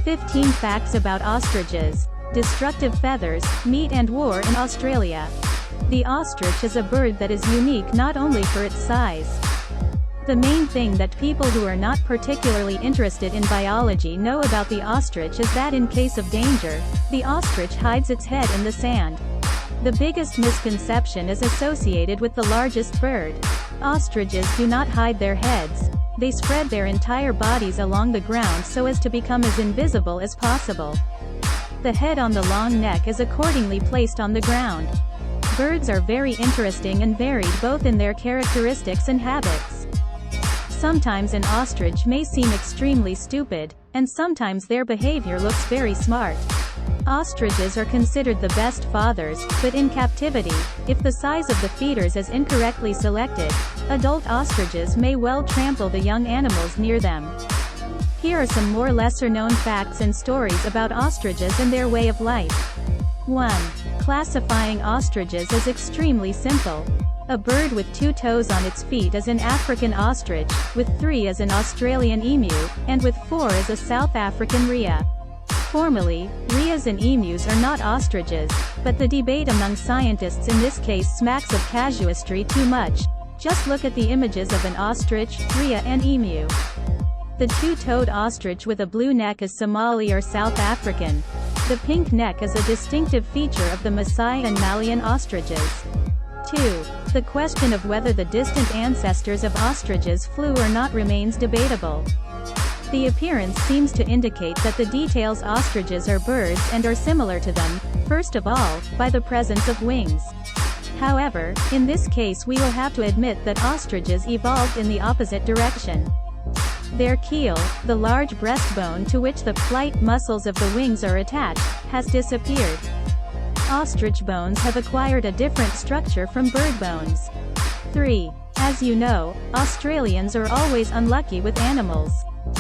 15 Facts about ostriches. Destructive feathers, meat and war in Australia. The ostrich is a bird that is unique not only for its size. The main thing that people who are not particularly interested in biology know about the ostrich is that in case of danger, the ostrich hides its head in the sand. The biggest misconception is associated with the largest bird. Ostriches do not hide their heads. They spread their entire bodies along the ground so as to become as invisible as possible. The head on the long neck is accordingly placed on the ground. Birds are very interesting and varied both in their characteristics and habits. Sometimes an ostrich may seem extremely stupid, and sometimes their behavior looks very smart. Ostriches are considered the best fathers, but in captivity, if the size of the feeders is incorrectly selected, adult ostriches may well trample the young animals near them. Here are some more lesser-known facts and stories about ostriches and their way of life. 1. Classifying ostriches is extremely simple. A bird with 2 toes on its feet is an African ostrich, with 3 is an Australian emu, and with 4 is a South African rhea. Formally, rheas and emus are not ostriches, but the debate among scientists in this case smacks of casuistry too much. Just look at the images of an ostrich, rhea and emu. The 2-toed ostrich with a blue neck is Somali or South African. The pink neck is a distinctive feature of the Maasai and Malian ostriches. 2. The question of whether the distant ancestors of ostriches flew or not remains debatable. The appearance seems to indicate that the details ostriches are birds and are similar to them, first of all, by the presence of wings. However, in this case we will have to admit that ostriches evolved in the opposite direction. Their keel, the large breastbone to which the flight muscles of the wings are attached, has disappeared. Ostrich bones have acquired a different structure from bird bones. 3. As you know, Australians are always unlucky with animals.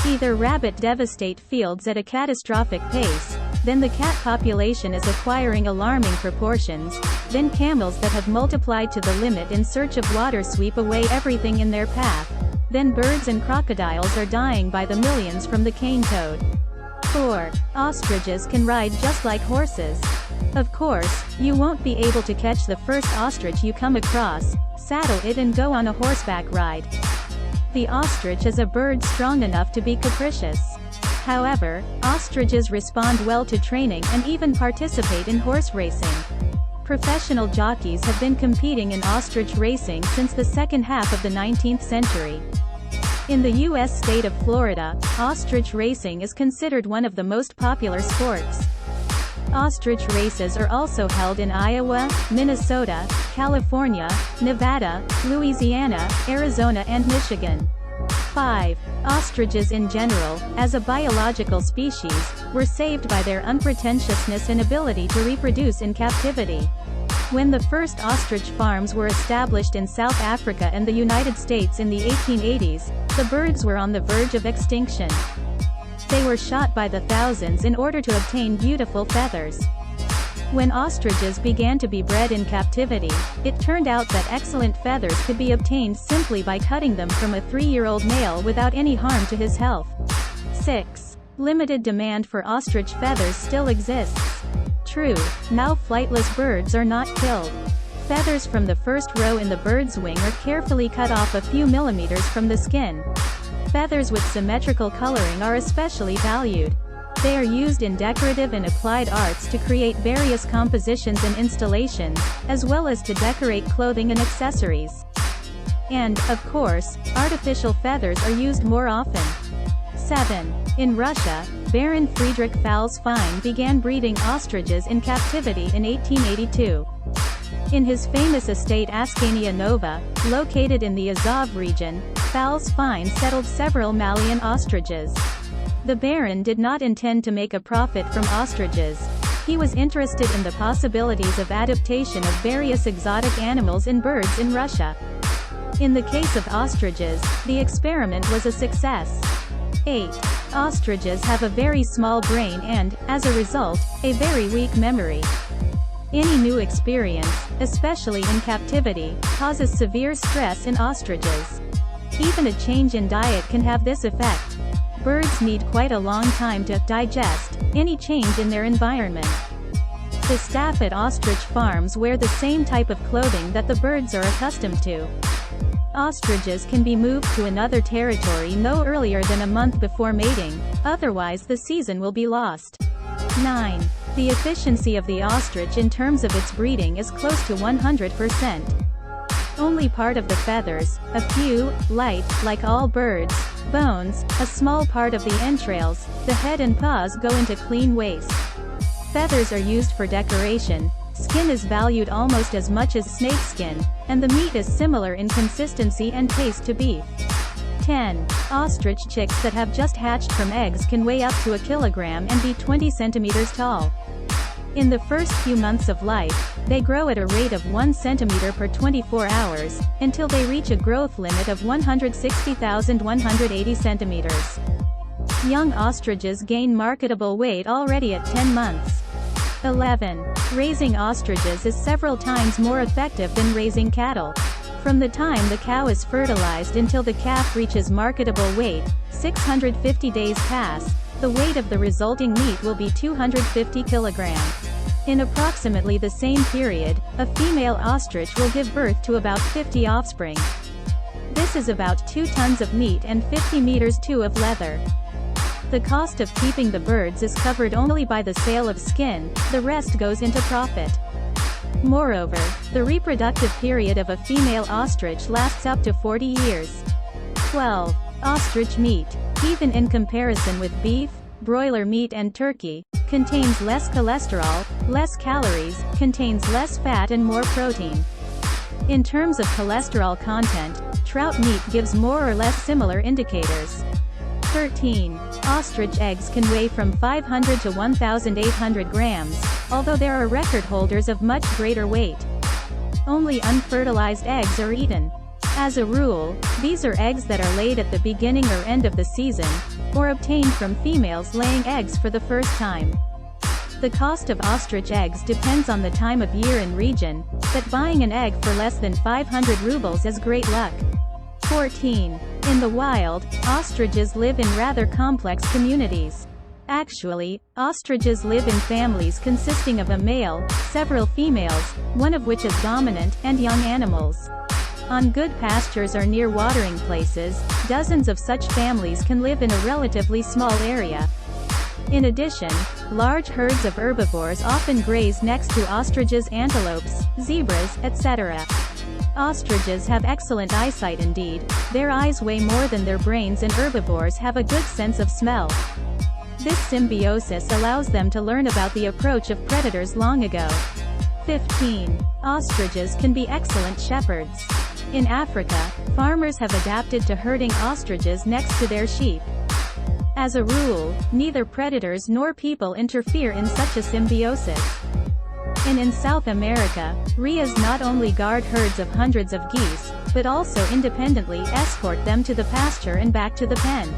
Either rabbit devastate fields at a catastrophic pace, then the cat population is acquiring alarming proportions, then camels that have multiplied to the limit in search of water sweep away everything in their path, then birds and crocodiles are dying by the millions from the cane toad. 4. Ostriches can ride just like horses. Of course, you won't be able to catch the first ostrich you come across, saddle it and go on a horseback ride. The ostrich is a bird strong enough to be capricious. However, ostriches respond well to training and even participate in horse racing. Professional jockeys have been competing in ostrich racing since the second half of the 19th century. In the U.S. state of Florida, ostrich racing is considered one of the most popular sports. Ostrich races are also held in Iowa, Minnesota, California, Nevada, Louisiana, Arizona and Michigan. 5. Ostriches in general, as a biological species, were saved by their unpretentiousness and ability to reproduce in captivity. When the first ostrich farms were established in South Africa and the United States in the 1880s, the birds were on the verge of extinction. They were shot by the thousands in order to obtain beautiful feathers. When ostriches began to be bred in captivity, it turned out that excellent feathers could be obtained simply by cutting them from a 3-year-old male without any harm to his health. 6. Limited demand for ostrich feathers still exists. True, now flightless birds are not killed. Feathers from the first row in the bird's wing are carefully cut off a few millimeters from the skin. Feathers with symmetrical coloring are especially valued. They are used in decorative and applied arts to create various compositions and installations, as well as to decorate clothing and accessories. And, of course, artificial feathers are used more often. 7. In Russia, Baron Friedrich Pfalz-Fein began breeding ostriches in captivity in 1882. In his famous estate Askania Nova, located in the Azov region, Pfalz-Fein settled several Malian ostriches. The Baron did not intend to make a profit from ostriches. He was interested in the possibilities of adaptation of various exotic animals and birds in Russia. In the case of ostriches, the experiment was a success. 8. Ostriches have a very small brain and, as a result, a very weak memory. Any new experience, especially in captivity, causes severe stress in ostriches. Even a change in diet can have this effect. Birds need quite a long time to digest any change in their environment. The staff at ostrich farms wear the same type of clothing that the birds are accustomed to. Ostriches can be moved to another territory no earlier than a month before mating, otherwise the season will be lost. 9. The efficiency of the ostrich in terms of its breeding is close to 100%. Only part of the feathers, a few, light, like all birds, bones, a small part of the entrails, the head and paws go into clean waste. Feathers are used for decoration, skin is valued almost as much as snakeskin, and the meat is similar in consistency and taste to beef. 10. Ostrich chicks that have just hatched from eggs can weigh up to a kilogram and be 20 centimeters tall. In the first few months of life, they grow at a rate of 1 centimeter per 24 hours, until they reach a growth limit of 160,180 centimeters. Young ostriches gain marketable weight already at 10 months. 11. Raising ostriches is several times more effective than raising cattle. From the time the cow is fertilized until the calf reaches marketable weight, 650 days pass, the weight of the resulting meat will be 250 kilograms. In approximately the same period, a female ostrich will give birth to about 50 offspring. This is about 2 tons of meat and 50 meters of leather. The cost of keeping the birds is covered only by the sale of skin, the rest goes into profit. Moreover, the reproductive period of a female ostrich lasts up to 40 years. 12. Ostrich meat, even in comparison with beef, broiler meat and turkey, contains less cholesterol, less calories, contains less fat and more protein. In terms of cholesterol content, trout meat gives more or less similar indicators. 13. Ostrich eggs can weigh from 500 to 1,800 grams, although there are record holders of much greater weight. Only unfertilized eggs are eaten. As a rule, these are eggs that are laid at the beginning or end of the season, or obtained from females laying eggs for the first time. The cost of ostrich eggs depends on the time of year and region, but buying an egg for less than 500 rubles is great luck. 14. In the wild, ostriches live in rather complex communities. Actually, ostriches live in families consisting of a male, several females, one of which is dominant, and young animals. On good pastures or near watering places, dozens of such families can live in a relatively small area. In addition, large herds of herbivores often graze next to ostriches, antelopes, zebras, etc. Ostriches have excellent eyesight indeed, their eyes weigh more than their brains, and herbivores have a good sense of smell. This symbiosis allows them to learn about the approach of predators long ago. 15. Ostriches can be excellent shepherds. In Africa, farmers have adapted to herding ostriches next to their sheep. As a rule, neither predators nor people interfere in such a symbiosis. And in South America, rheas not only guard herds of hundreds of geese, but also independently escort them to the pasture and back to the pen.